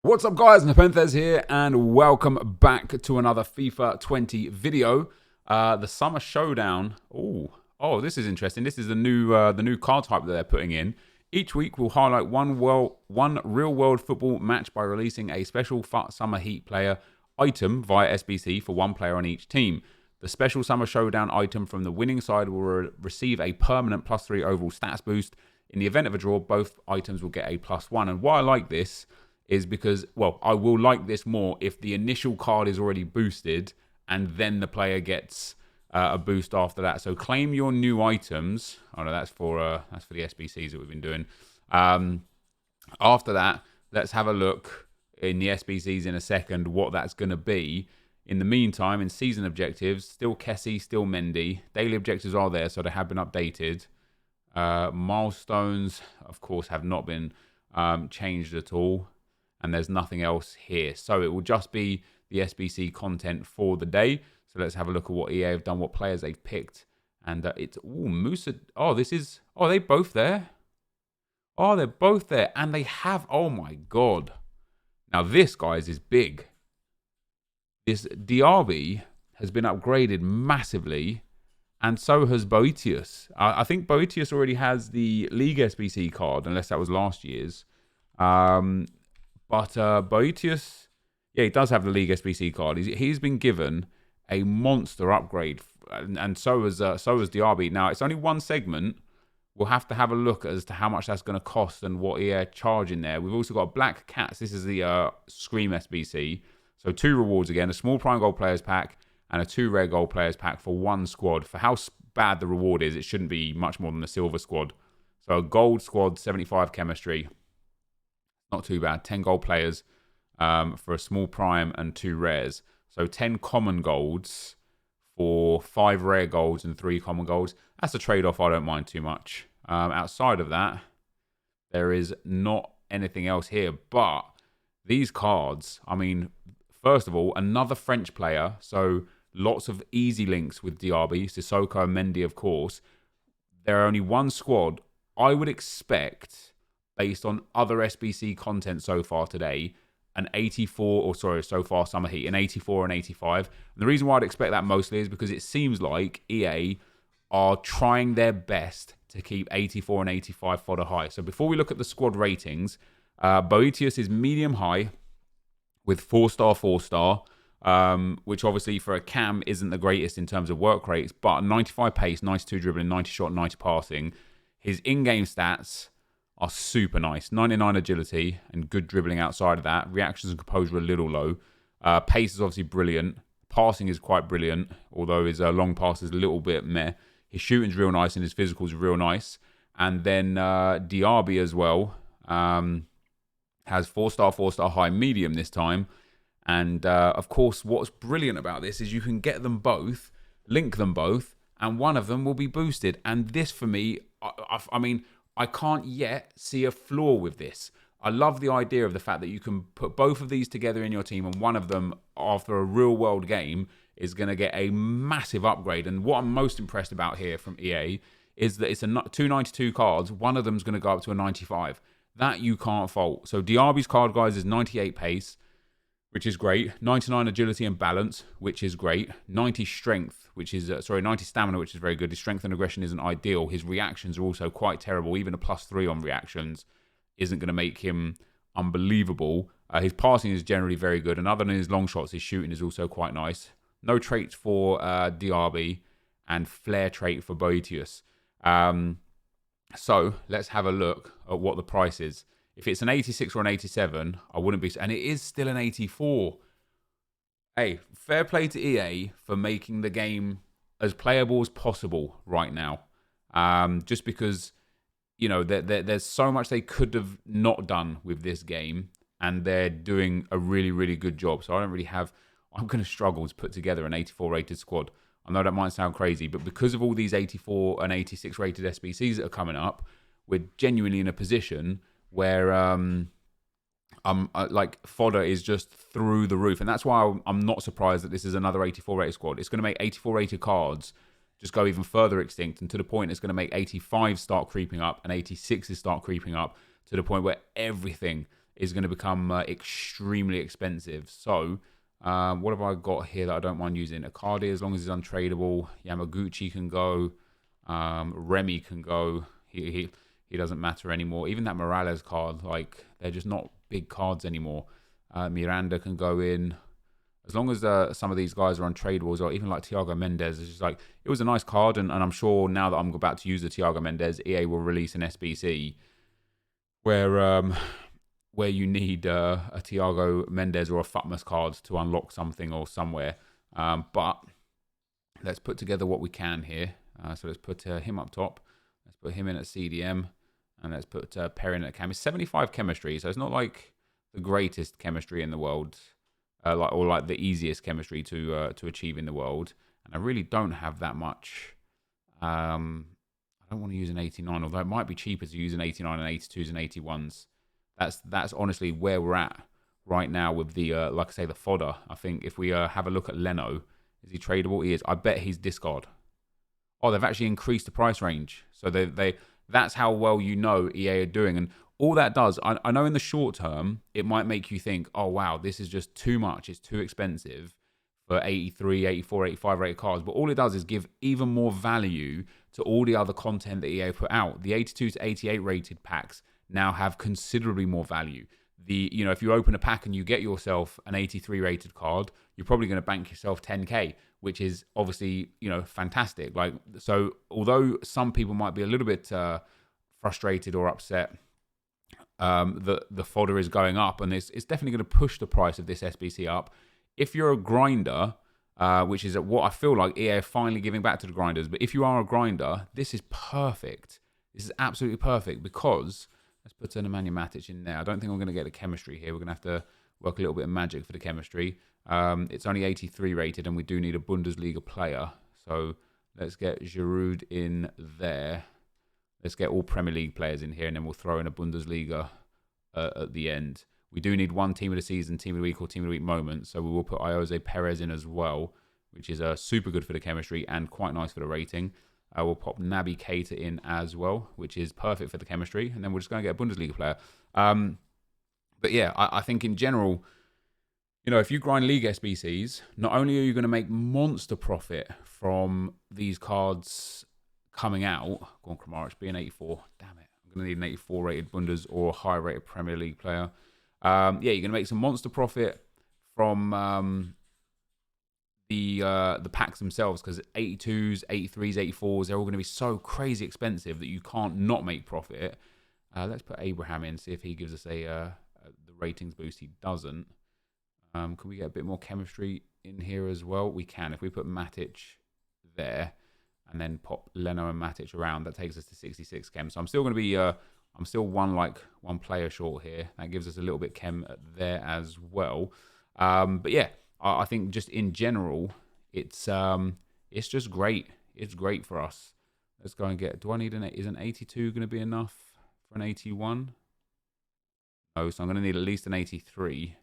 What's up guys, NepentheZ here and welcome back to another FIFA 20 video. The Summer Showdown. Oh, this is interesting. This is the new card type that they're putting in. Each week we'll highlight one real-world football match by releasing a special Summer Heat player item via SBC for one player on each team. The special Summer Showdown item from the winning side will receive a permanent +3 overall stats boost. In the event of a draw, both items will get a +1. And why I like this is because, well, I will like this more if the initial card is already boosted and then the player gets a boost after that. So claim your new items. Oh no, that's for the SBCs that we've been doing. After that, let's have a look in the SBCs in a second what that's going to be. In the meantime, in season objectives, still Kessie, still Mendy. Daily objectives are there, so they have been updated. Milestones, of course, have not been changed at all. And there's nothing else here. So it will just be the SBC content for the day. So let's have a look at what EA have done, what players they've picked. And it's, Musa. Oh, this is, oh, they both there? Oh, they're both there. And they have, oh my God. Now this, guys, is big. This DIABY has been upgraded massively. And so has BOETIUS. I think BOETIUS already has the League SBC card, unless that was last year's. But BOETIUS, yeah, he does have the League SBC card. He's been given a monster upgrade, and so has DIABY. Now, it's only one segment. We'll have to look as to how much that's going to cost and what EA are charging there. We've also got Black Cats. This is the Scream SBC. So 2 rewards again, a small Prime Gold Players Pack and a 2 Rare Gold Players Pack for 1 squad. For how bad the reward is, it shouldn't be much more than a Silver squad. So a Gold squad, 75 chemistry. Not too bad. 10 gold players for a small prime and 2 rares. So 10 common golds for 5 rare golds and 3 common golds. That's a trade-off I don't mind too much. Outside of that, there is not anything else here. But these cards, I mean, first of all, another French player. So lots of easy links with DIABY, Sissoko and Mendy, of course. There are only 1 squad. I would expect, based on other SBC content so far today, an 84, or sorry, so far Summer Heat, an 84 and 85. And the reason why I'd expect that mostly is because it seems like EA are trying their best to keep 84 and 85 fodder high. So before we look at the squad ratings, BOETIUS is medium high with 4-star, 4-star, which obviously for a cam isn't the greatest in terms of work rates, but 95 pace, 92 dribbling, 90 shot, 90 passing. His in-game stats are super nice. 99 agility and good dribbling outside of that. Reactions and composure are a little low. Pace is obviously brilliant. Passing is quite brilliant, although his long pass is a little bit meh. His shooting's real nice and his physical's real nice. And then DIABY as well has 4-star, 4-star high, medium this time. And of course, what's brilliant about this is you can get them both, link them both, and one of them will be boosted. And this for me, I mean, I can't yet see a flaw with this. I love the idea of the fact that you can put both of these together in your team and one of them, after a real-world game, is going to get a massive upgrade. And what I'm most impressed about here from EA is that it's 292 cards. One of them is going to go up to a 95. That you can't fault. So DIABY's card, guys, is 98 pace, which is great. 99 agility and balance, which is great. 90 strength, which is, 90 stamina, which is very good. His strength and aggression isn't ideal. His reactions are also quite terrible. Even a +3 on reactions isn't going to make him unbelievable. His passing is generally very good. And other than his long shots, his shooting is also quite nice. No traits for DIABY and flair trait for BOETIUS. So let's have a look at what the price is. If it's an 86 or an 87, I wouldn't be... And it is still an 84. Hey, fair play to EA for making the game as playable as possible right now. Just because, you know, there's so much they could have not done with this game. And they're doing a really, really good job. So I don't really have... I'm going to struggle to put together an 84 rated squad. I know that might sound crazy, but because of all these 84 and 86 rated SBCs that are coming up, we're genuinely in a position where like fodder is just through the roof. And that's why I'm not surprised that this is another 84 rated squad. It's going to make 84 rated cards just go even further extinct, and to the point it's going to make 85 start creeping up and 86s start creeping up to the point where everything is going to become extremely expensive. So what have I got here that I don't mind using? Icardi, as long as he's untradeable. Yamaguchi can go. Remy can go. He doesn't matter anymore. Even that Morales card, like, they're just not big cards anymore. Miranda can go in. As long as some of these guys are untradables, or even like Thiago Mendes, it's just like, it was a nice card, and I'm sure now that I'm about to use the Thiago Mendes, EA will release an SBC where you need a Thiago Mendes or a Futmas card to unlock something or somewhere. But let's put together what we can here. So let's put him up top. Let's put him in at CDM, and let's put Perrin at Cam. It's 75 chemistry, so it's not like the greatest chemistry in the world. Like the easiest chemistry to achieve in the world, and I really don't have that much. I don't want to use an 89, although it might be cheaper to use an 89 and 82s and 81s. That's honestly where we're at right now with the like I say, the fodder. I think if we have a look at Leno, is he tradable? He is. I bet he's discard. Oh, they've actually increased the price range, so that's how well EA are doing. And all that does, I know in the short term, it might make you think, oh, wow, this is just too much. It's too expensive for 83, 84, 85 rated cards. But all it does is give even more value to all the other content that EA put out. The 82 to 88 rated packs now have considerably more value. If you open a pack and you get yourself an 83 rated card, you're probably going to bank yourself 10k, which is obviously, fantastic. Like, so although some people might be a little bit frustrated or upset, the fodder is going up, and it's definitely going to push the price of this SBC up. If you're a grinder, which is what I feel like EA are finally giving back to the grinders, but if you are a grinder, this is perfect. This is absolutely perfect, because let's put Nemanja Matic in there. I don't think we're going to get the chemistry here. We're going to have to work a little bit of magic for the chemistry. It's only 83 rated, and we do need a Bundesliga player. So let's get Giroud in there. Let's get all Premier League players in here, and then we'll throw in a Bundesliga at the end. We do need one Team of the Season, Team of the Week, or Team of the Week moment. So we will put Jose Perez in as well, which is super good for the chemistry and quite nice for the rating. We'll pop Naby Keita in as well, which is perfect for the chemistry. And then we're just going to get a Bundesliga player. But yeah, I think in general, if you grind League SBCs, not only are you going to make monster profit from these cards coming out. Go on, Kramaric, be an 84. Damn it. I'm going to need an 84 rated Bundes or a high rated Premier League player. Yeah, you're going to make some monster profit from the packs themselves, because 82s, 83s, 84s, they're all going to be so crazy expensive that you can't not make profit. Let's put Abraham in, see if he gives us the ratings boost. He doesn't. Can we get a bit more chemistry in here as well? We can. If we put Matic there, and then pop Leno and Matic around, that takes us to 66 chem. So I'm still going to be, I'm still one player short here. That gives us a little bit chem there as well. But yeah, I think just in general, it's just great. It's great for us. Let's go and get, is an 82 going to be enough for an 81? No, so I'm going to need at least an 83.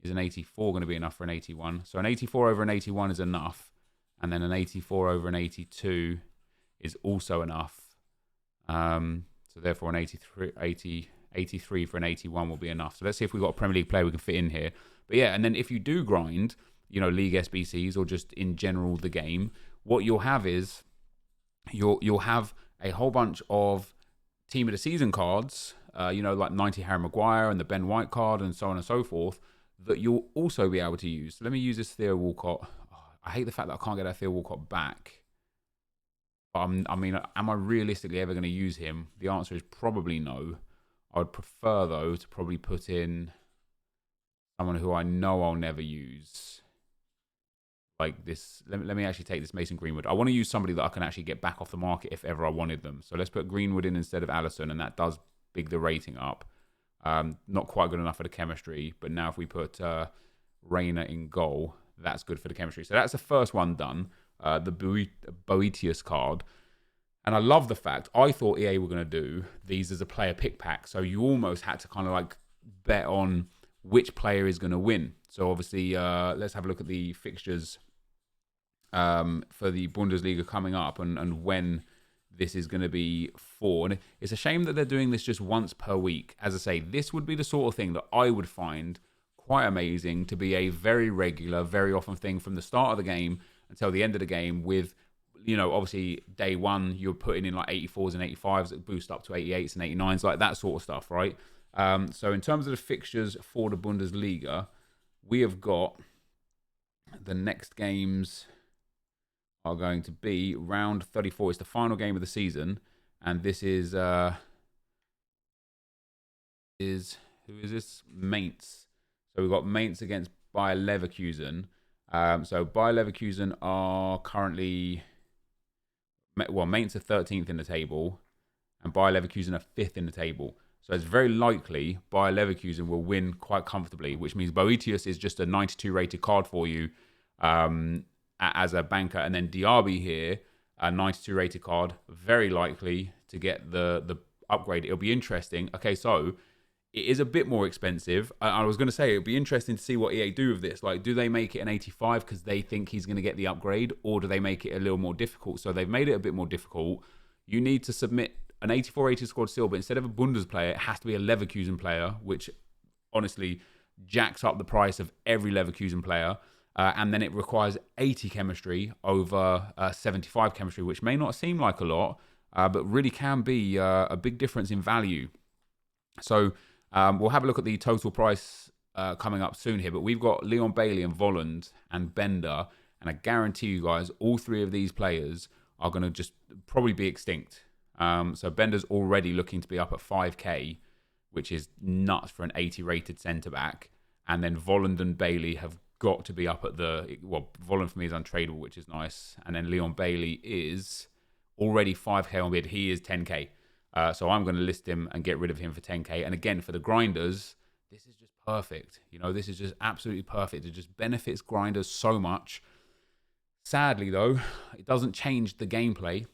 Is an 84 going to be enough for an 81? So an 84 over an 81 is enough. And then an 84 over an 82 is also enough. So therefore an 83 for an 81 will be enough. So let's see if we've got a Premier League player we can fit in here. But yeah, and then if you do grind, League SBCs or just in general the game, what you'll have is you'll have a whole bunch of Team of the Season cards, like 90 Harry Maguire and the Ben White card and so on and so forth, that you'll also be able to use. So let me use this Theo Walcott. I hate the fact that I can't get that Theo Walcott back. But I mean, am I realistically ever going to use him? The answer is probably no. I would prefer, though, to probably put in someone who I know I'll never use. Like this. Let me actually take this Mason Greenwood. I want to use somebody that I can actually get back off the market if ever I wanted them. So let's put Greenwood in instead of Alisson, and that does big the rating up. Not quite good enough for the chemistry, but now if we put Reina in goal, that's good for the chemistry. So that's the first one done, the BOETIUS card. And I love the fact, I thought EA were going to do these as a player pick pack. So you almost had to kind of like bet on which player is going to win. So obviously, let's have a look at the fixtures for the Bundesliga coming up and when this is going to be 4. And it's a shame that they're doing this just once per week. As I say, this would be the sort of thing that I would find quite amazing to be a very regular, very often thing from the start of the game until the end of the game with, you know, obviously day one, you're putting in like 84s and 85s that boost up to 88s and 89s, like that sort of stuff, right? So in terms of the fixtures for the Bundesliga, we have got the next games are going to be round 34. It's the final game of the season, and this is who is this? Mainz. So we've got Mainz against Bayer Leverkusen. So Bayer Leverkusen are currently, well, Mainz are 13th in the table, and Bayer Leverkusen are 5th in the table. So it's very likely Bayer Leverkusen will win quite comfortably, which means BOETIUS is just a 92 rated card for you as a banker. And then DIABY here, a 92 rated card, very likely to get the upgrade. It'll be interesting. Okay, so it is a bit more expensive. I was going to say, it'll be interesting to see what EA do with this. Like, do they make it an 85 because they think he's going to get the upgrade, or do they make it a little more difficult? So they've made it a bit more difficult. You need to submit an 84 rated squad still, but instead of a Bundes player, it has to be a Leverkusen player, which honestly jacks up the price of every Leverkusen player. And then it requires 80 chemistry over 75 chemistry, which may not seem like a lot, but really can be a big difference in value. So we'll have a look at the total price coming up soon here, but we've got Leon Bailey and Volland and Bender, and I guarantee you guys, all three of these players are going to just probably be extinct. So Bender's already looking to be up at 5k, which is nuts for an 80 rated centre-back. And then Volland and Bailey have got to be up at the, well, Volland for me is untradeable, which is nice. And then Leon Bailey is already 5k on bid. He is 10k. So I'm going to list him and get rid of him for 10k. And again, for the grinders, this is just perfect. You know, this is just absolutely perfect. It just benefits grinders so much. Sadly, though, it doesn't change the gameplay.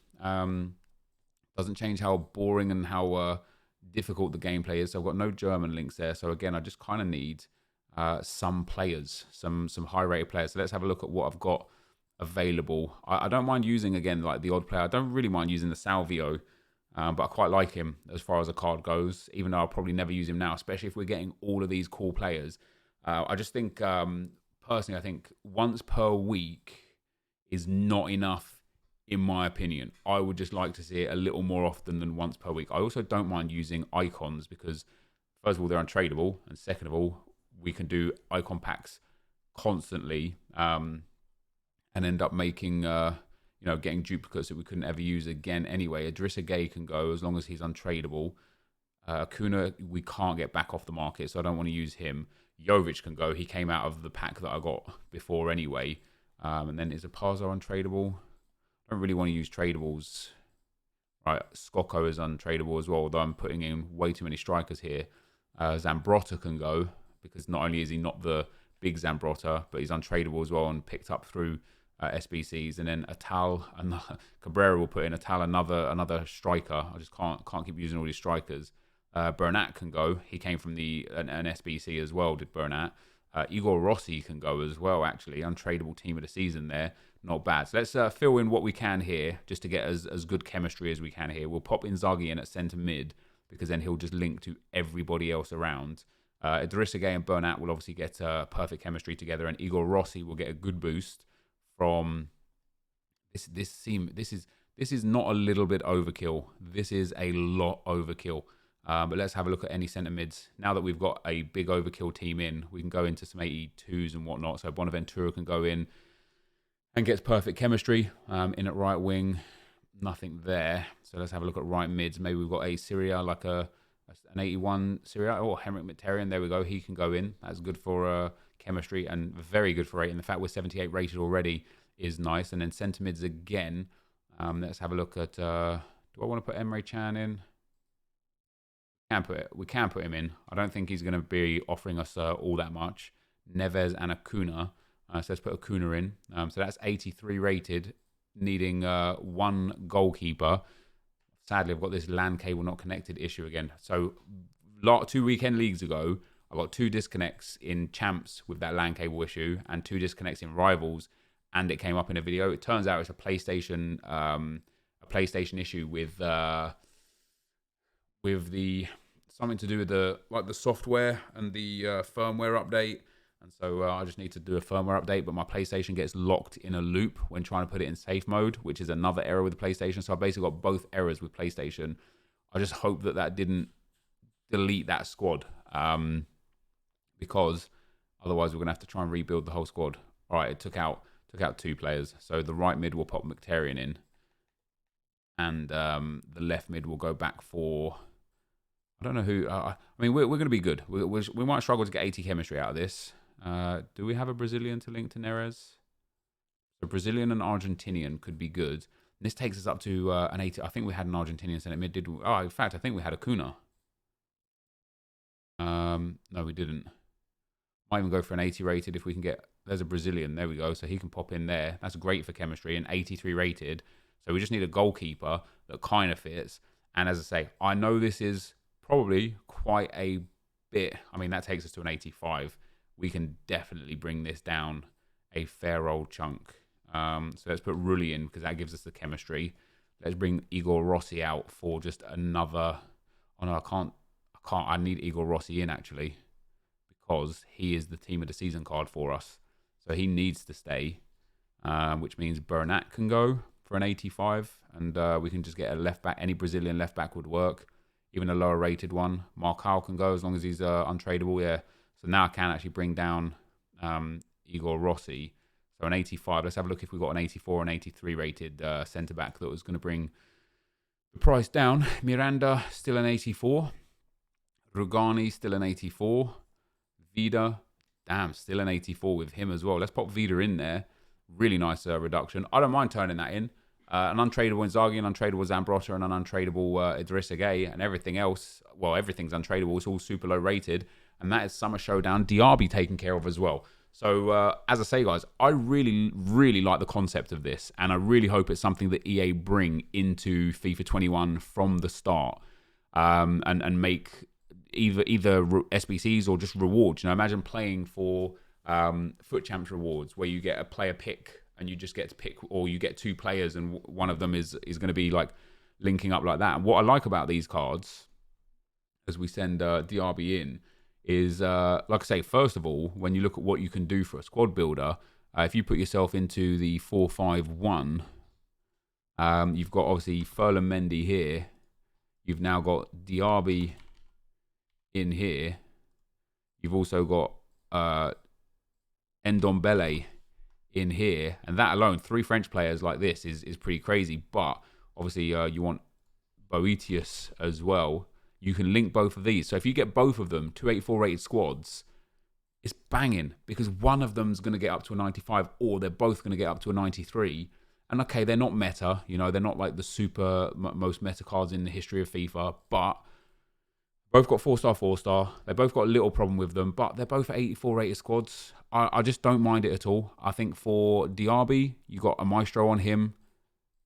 Doesn't change how boring and how difficult the gameplay is. So I've got no German links there. So again, I just kind of need some players, some high-rated players. So let's have a look at what I've got available. I don't mind using, again, like the odd player. I don't really mind using the Salvio, but I quite like him as far as a card goes, even though I'll probably never use him now, especially if we're getting all of these cool players. I just think, personally, I think once per week is not enough. In my opinion, I would just like to see it a little more often than once per week. I also don't mind using icons because, first of all, they're untradeable, and second of all, we can do icon packs constantly and end up making, getting duplicates that we couldn't ever use again anyway. Idrissa Gueye can go as long as he's untradeable. Acuna, we can't get back off the market, so I don't want to use him. Jovic can go. He came out of the pack that I got before anyway. And then is Aparzo untradeable? I don't really want to use tradables. Right, Skoko is untradeable as well, although I'm putting in way too many strikers here. Zambrotta can go, because not only is he not the big Zambrotta, but he's untradeable as well and picked up through SBCs. And then Atal, and Cabrera will put in Atal, another striker. I just can't keep using all these strikers. Bernat can go. He came from an SBC as well, did Bernat. Igor Rossi can go as well, actually. Untradeable team of the season there. Not bad. So let's fill in what we can here just to get as good chemistry as we can here. We'll pop Inzaghi in at centre mid because then he'll just link to everybody else around. Idrissa Gueye and Bernat will obviously get perfect chemistry together, and Igor Rossi will get a good boost from this. This is not a little bit overkill. This is a lot overkill. But let's have a look at any centre mids. Now that we've got a big overkill team in, we can go into some 82s and whatnot. So Bonaventura can go in and gets perfect chemistry. In at right wing, nothing there. So let's have a look at right mids. Maybe we've got a Syria, like an 81 Syria. Oh, Henrik Mkhitaryan, there we go. He can go in. That's good for chemistry and very good for rating. The fact we're 78 rated already is nice. And then centre mids again. Let's have a look at, do I want to put Emre Can in? We can put him in. I don't think he's going to be offering us all that much. Neves and Acuna. So let's put Acuna in. So that's 83 rated, needing one goalkeeper. Sadly, I've got this LAN cable not connected issue again. So 2 weekend leagues ago, I got 2 disconnects in champs with that LAN cable issue and 2 disconnects in rivals, and it came up in a video. It turns out it's a PlayStation PlayStation issue with the something to do with the software and the firmware update. And so I just need to do a firmware update, but my PlayStation gets locked in a loop when trying to put it in safe mode, which is another error with the PlayStation. So I basically got both errors with PlayStation. I just hope that didn't delete that squad, because otherwise we're going to have to try and rebuild the whole squad. All right, it took out 2 players. So the right mid will pop Mkhitaryan in, and the left mid will go back for... I don't know who... I mean, we're going to be good. We might struggle to get 80 chemistry out of this. Do we have a Brazilian to link to Neres? So Brazilian and Argentinian could be good. And this takes us up to an 80. I think we had an Argentinian centre mid. In fact, I think we had a Kuna. No, we didn't. Might even go for an 80 rated if we can get... There's a Brazilian. There we go. So he can pop in there. That's great for chemistry. And 83 rated. So we just need a goalkeeper that kind of fits. And as I say, I know this is probably quite a bit... I mean, that takes us to an 85. We can definitely bring this down a fair old chunk. So let's put Rulli in because that gives us the chemistry. Let's bring Igor Rossi out for just another... Oh no, I can't. I need Igor Rossi in actually because he is the team of the season card for us. So he needs to stay, which means Bernat can go for an 85, and we can just get a left back. Any Brazilian left back would work, even a lower rated one. Marcal can go as long as he's untradeable. Yeah. So now I can actually bring down Igor Rossi. So an 85. Let's have a look if we've got an 84 or an 83 rated centre back that was going to bring the price down. Miranda still an 84. Rugani still an 84. Vida, damn, still an 84 with him as well. Let's pop Vida in there. Really nice reduction. I don't mind turning that in. An untradeable Inzaghi, an untradeable Zambrotta, and an untradeable Idrissa Gueye, and everything else. Well, everything's untradeable. It's all super low rated. And that is Summer Showdown DIABY taken care of as well. So, as I say, guys, I really, really like the concept of this. And I really hope it's something that EA bring into FIFA 21 from the start. And make either SBCs or just rewards. You know, imagine playing for Foot Champs rewards where you get a player pick and you just get to pick, or you get 2 players and one of them is going to be like linking up like that. And what I like about these cards, as we send DRB in, is, like I say, first of all, when you look at what you can do for a squad builder, if you put yourself into the 4-5-1, you've got obviously Ferland Mendy here. You've now got DRB in here. You've also got Ndombele in here. And that alone, 3 French players like this is pretty crazy. But obviously you want BOETIUS as well. You can link both of these. So if you get both of them, 284 rated squads, it's banging because one of them's going to get up to a 95 or they're both going to get up to a 93. And okay, they're not meta, you know, they're not like the super most meta cards in the history of FIFA, but both got 4-star, 4-star. They both got a little problem with them, but they're both 84 rated squads. I just don't mind it at all. I think for DIABY, you got a Maestro on him,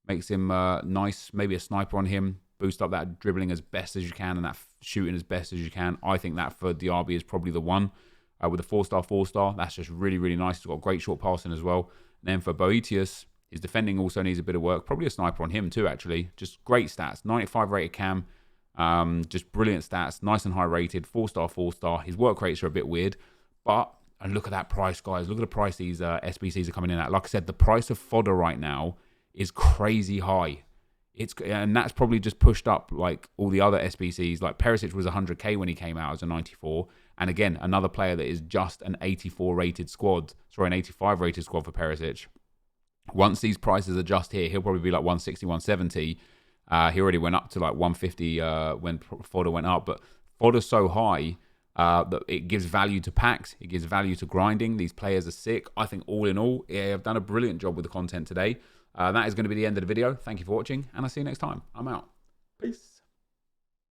makes him nice, maybe a sniper on him. Boost up that dribbling as best as you can and that shooting as best as you can. I think that for DIABY is probably the one. With a 4-star, 4-star, that's just really, really nice. He's got great short passing as well. And then for BOETIUS, his defending also needs a bit of work. Probably a sniper on him too, actually. Just great stats. 95 rated cam. Just brilliant stats. Nice and high rated. 4-star, 4-star. His work rates are a bit weird. But, and look at that price, guys. Look at the price these SBCs are coming in at. Like I said, the price of Fodder right now is crazy high. And that's probably just pushed up like all the other SBCs. Like Perisic was 100k when he came out as a 94. And again, another player that is just an 84 rated squad. Sorry, an 85 rated squad for Perisic. Once these prices adjust here, he'll probably be like 160, 170. He already went up to like 150 when Fodder went up. But Fodder's so high that it gives value to packs. It gives value to grinding. These players are sick. I think all in all, yeah, I've done a brilliant job with the content today. That is going to be the end of the video. Thank you for watching, and I'll see you next time. I'm out. Peace.